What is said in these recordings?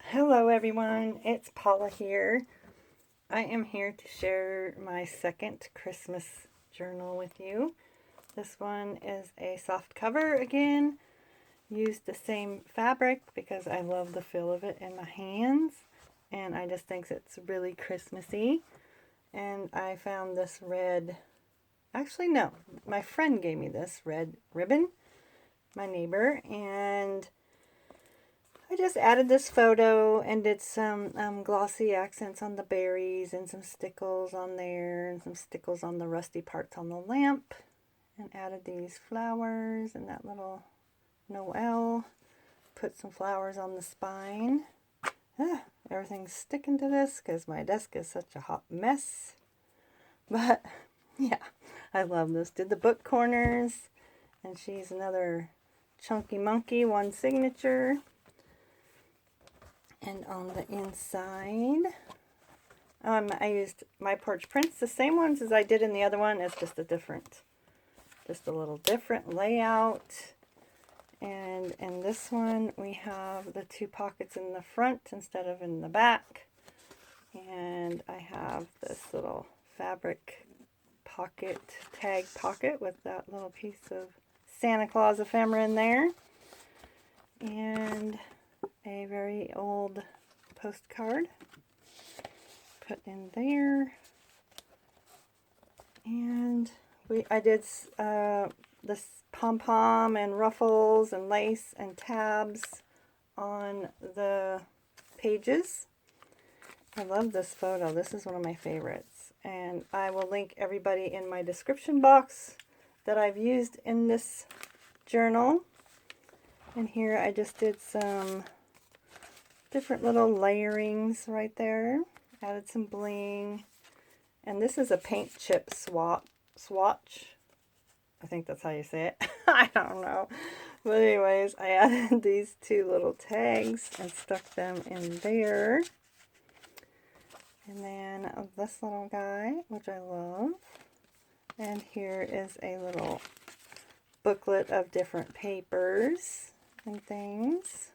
Hello everyone, it's Paula here. I am here to share my second Christmas journal with you. This one is a soft cover again. Used the same fabric because I love the feel of it in my hands, and I just think it's really Christmassy. And I found this red, actually no, my friend gave me this red ribbon, my neighbor, and I just added this photo and did some glossy accents on the berries and some stickles on there and some stickles on the rusty parts on the lamp, and added these flowers and that little Noel. Put some flowers on the spine. Everything's sticking to this because my desk is such a hot mess. But yeah, I love this. Did the book corners, and she's another chunky monkey, one signature. And on the inside, I used My Porch Prints, the same ones as I did in the other one. It's just a little different layout. And in this one, we have the two pockets in the front instead of in the back. And I have this little fabric pocket, tag pocket with that little piece of Santa Claus ephemera in there. And a very old postcard put in there, and I did this pom-pom and ruffles and lace and tabs on the pages. I love this photo. This is one of my favorites, and I will link everybody in my description box that I've used in this journal. And here I just did some different little layerings right there. Added some bling. And this is a paint chip swatch. I think that's how you say it. I don't know. But anyways, I added these two little tags and stuck them in there. And then this little guy, which I love. And here is a little booklet of different papers and things.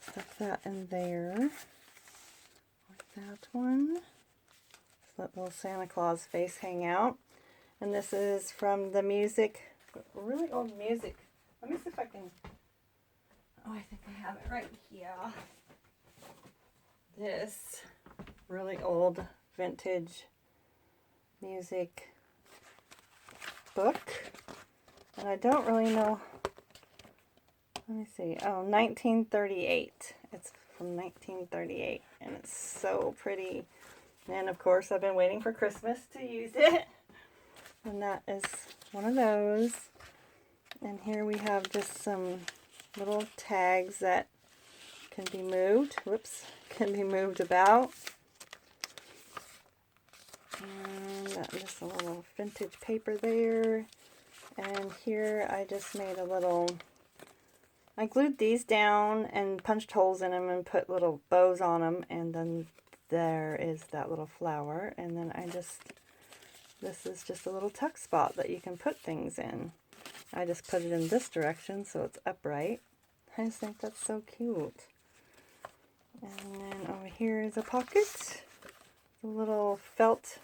Stuff that in there, like that one. Just let little Santa Claus face hang out. And this is from the music, really old music. Let me see if I can, oh, I think I have it right here. This really old vintage music book. And I don't really know. Let me see. Oh, 1938. It's from 1938, and it's so pretty. And of course, I've been waiting for Christmas to use it. And that is one of those. And here we have just some little tags that can be moved. Whoops, can be moved about. And just a little vintage paper there. And here I just made a little, I glued these down and punched holes in them and put little bows on them, and then there is that little flower, and then this is just a little tuck spot that you can put things in. I just put it in this direction so it's upright. I just think that's so cute. And then over here is a pocket, a little felt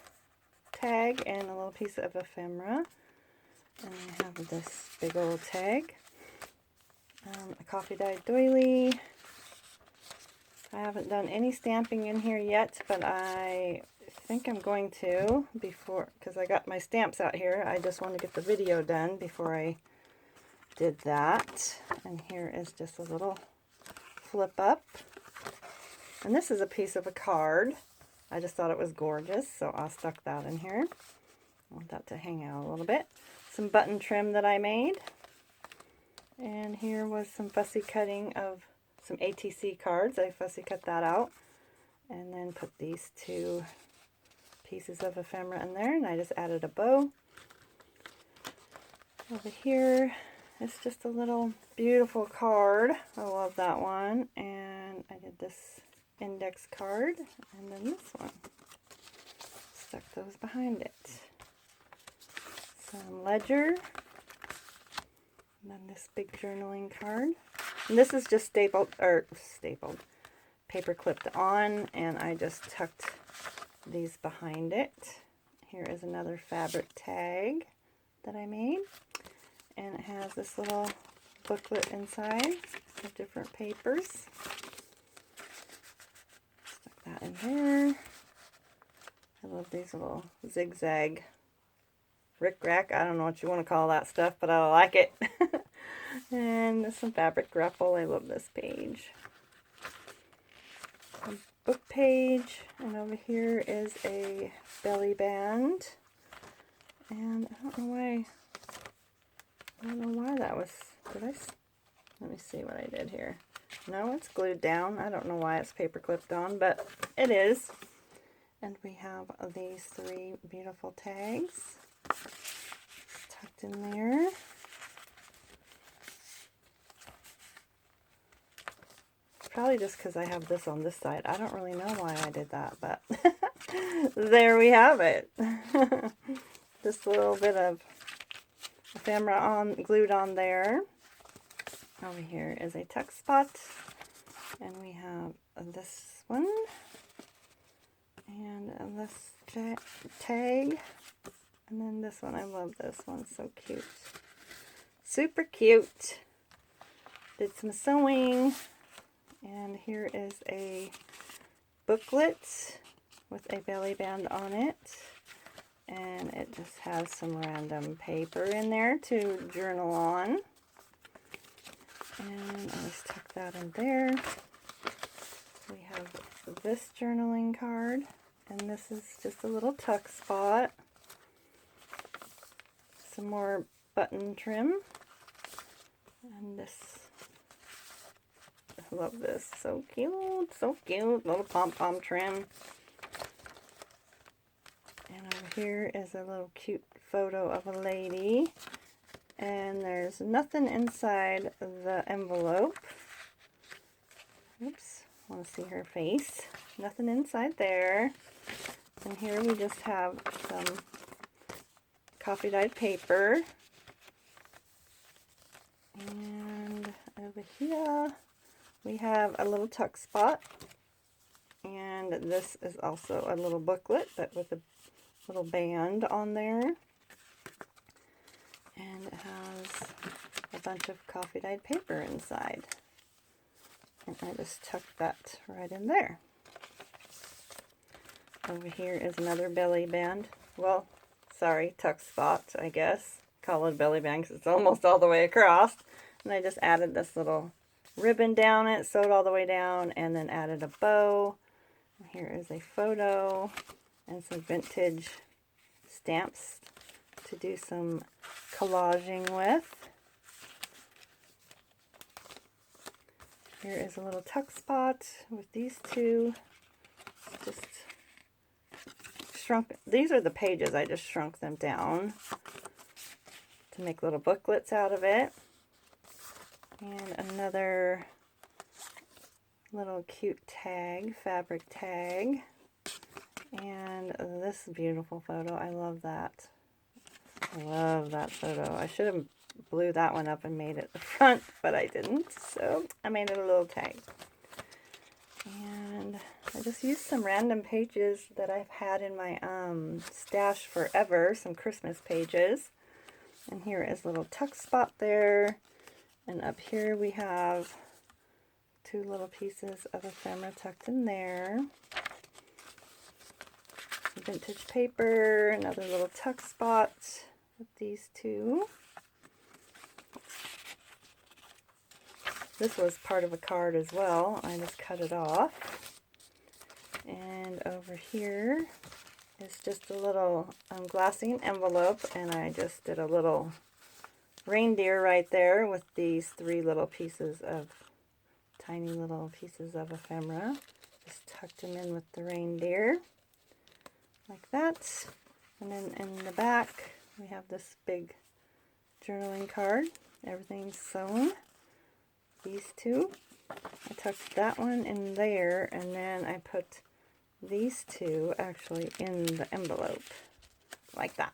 tag and a little piece of ephemera. And I have this big old tag. A coffee dyed doily. I haven't done any stamping in here yet, but I think I'm going to before, because I got my stamps out here. I just want to get the video done before I did that. And here is just a little flip up. And this is a piece of a card. I just thought it was gorgeous, so I stuck that in here. I want that to hang out a little bit. Some button trim that I made. And here was some fussy cutting of some ATC cards. I fussy cut that out. And then put these two pieces of ephemera in there. And I just added a bow. Over here, it's just a little beautiful card. I love that one. And I did this index card. And then this one. Stuck those behind it. Some ledger. And then this big journaling card. And this is just stapled. paper clipped on, and I just tucked these behind it. Here is another fabric tag that I made, and it has this little booklet inside of different papers. Stick that in there. I love these little zigzag rick-rack. I don't know what you want to call that stuff, but I like it. And some fabric ruffle. I love this page. A book page, and over here is a belly band. And I don't know why that was, let me see what I did here. No, it's glued down. I don't know why it's paper clipped on, but it is. And we have these 3 beautiful tags tucked in there. Probably just because I have this on this side. I don't really know why I did that, but there we have it. Just a little bit of ephemera glued on there. Over here is a tuck spot, and we have this one, and this tag, and then this one. I love this one, so cute. Super cute. Did some sewing. And here is a booklet with a belly band on it. And it just has some random paper in there to journal on. And I'll just tuck that in there. We have this journaling card. And this is just a little tuck spot. Some more button trim. And this. I love this. So cute. So cute. Little pom-pom trim. And over here is a little cute photo of a lady. And there's nothing inside the envelope. Oops. I want to see her face. Nothing inside there. And here we just have some coffee dyed paper. And over here we have a little tuck spot, and this is also a little booklet, but with a little band on there, and it has a bunch of coffee dyed paper inside, and I just tucked that right in there. Over here is another belly band, well, sorry, tuck spot, I guess, call it a belly band because it's almost all the way across, and I just added this little ribbon down it, sewed all the way down, and then added a bow. And here is a photo and some vintage stamps to do some collaging with. Here is a little tuck spot with these 2. Just shrunk. These are the pages. I just shrunk them down to make little booklets out of it. And another little cute tag, fabric tag. And this beautiful photo. I love that. I love that photo. I should have blew that one up and made it the front, but I didn't. So I made it a little tag. And I just used some random pages that I've had in my stash forever. Some Christmas pages. And here is a little tuck spot there. And up here we have 2 little pieces of ephemera tucked in there. Some vintage paper, another little tuck spot with these 2. This was part of a card as well. I just cut it off. And over here is just a little glassine envelope, and I just did a little reindeer right there with these 3 little pieces of, tiny little pieces of ephemera. Just tucked them in with the reindeer, like that. And then in the back, we have this big journaling card. Everything's sewn. These 2. I tucked that one in there, and then I put these 2 actually in the envelope, like that.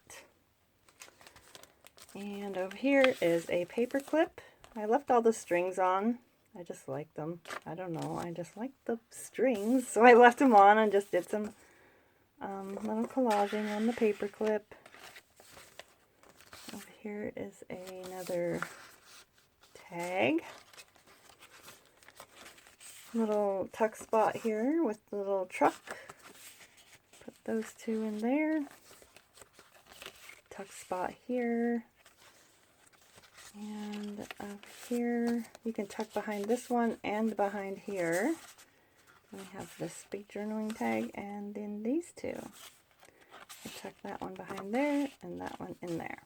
And over here is a paper clip. I left all the strings on. I just like them. I don't know, I just like the strings, so I left them on and just did some little collaging on the paper clip. Over here is another tag. Little tuck spot here with the little truck. Put those two in there. Tuck spot here. And up here, you can tuck behind this one and behind here. We have this big journaling tag and then these two. I tuck that one behind there and that one in there.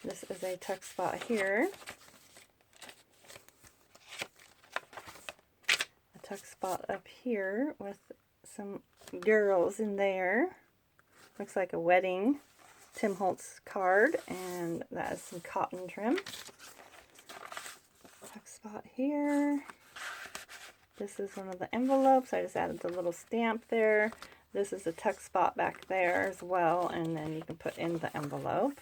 This is a tuck spot here. A tuck spot up here with some girls in there. Looks like a wedding Tim Holtz card, and that is some cotton trim. Tuck spot here. This is one of the envelopes. I just added the little stamp there. This is a tuck spot back there as well, and then you can put in the envelope.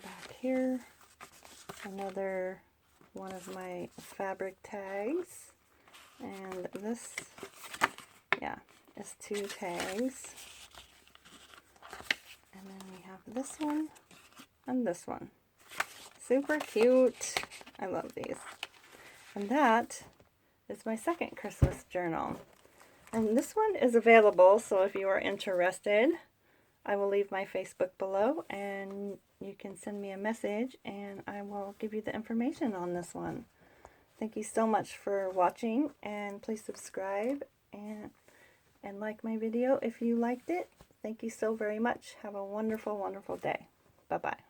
Back here, another one of my fabric tags, and this, yeah, is 2 tags. And then we have this one and this one. Super cute. I love these. And that is my second Christmas journal. And this one is available, so if you are interested, I will leave my Facebook below and you can send me a message and I will give you the information on this one. Thank you so much for watching, and please subscribe and like my video if you liked it. Thank you so very much. Have a wonderful, wonderful day. Bye-bye.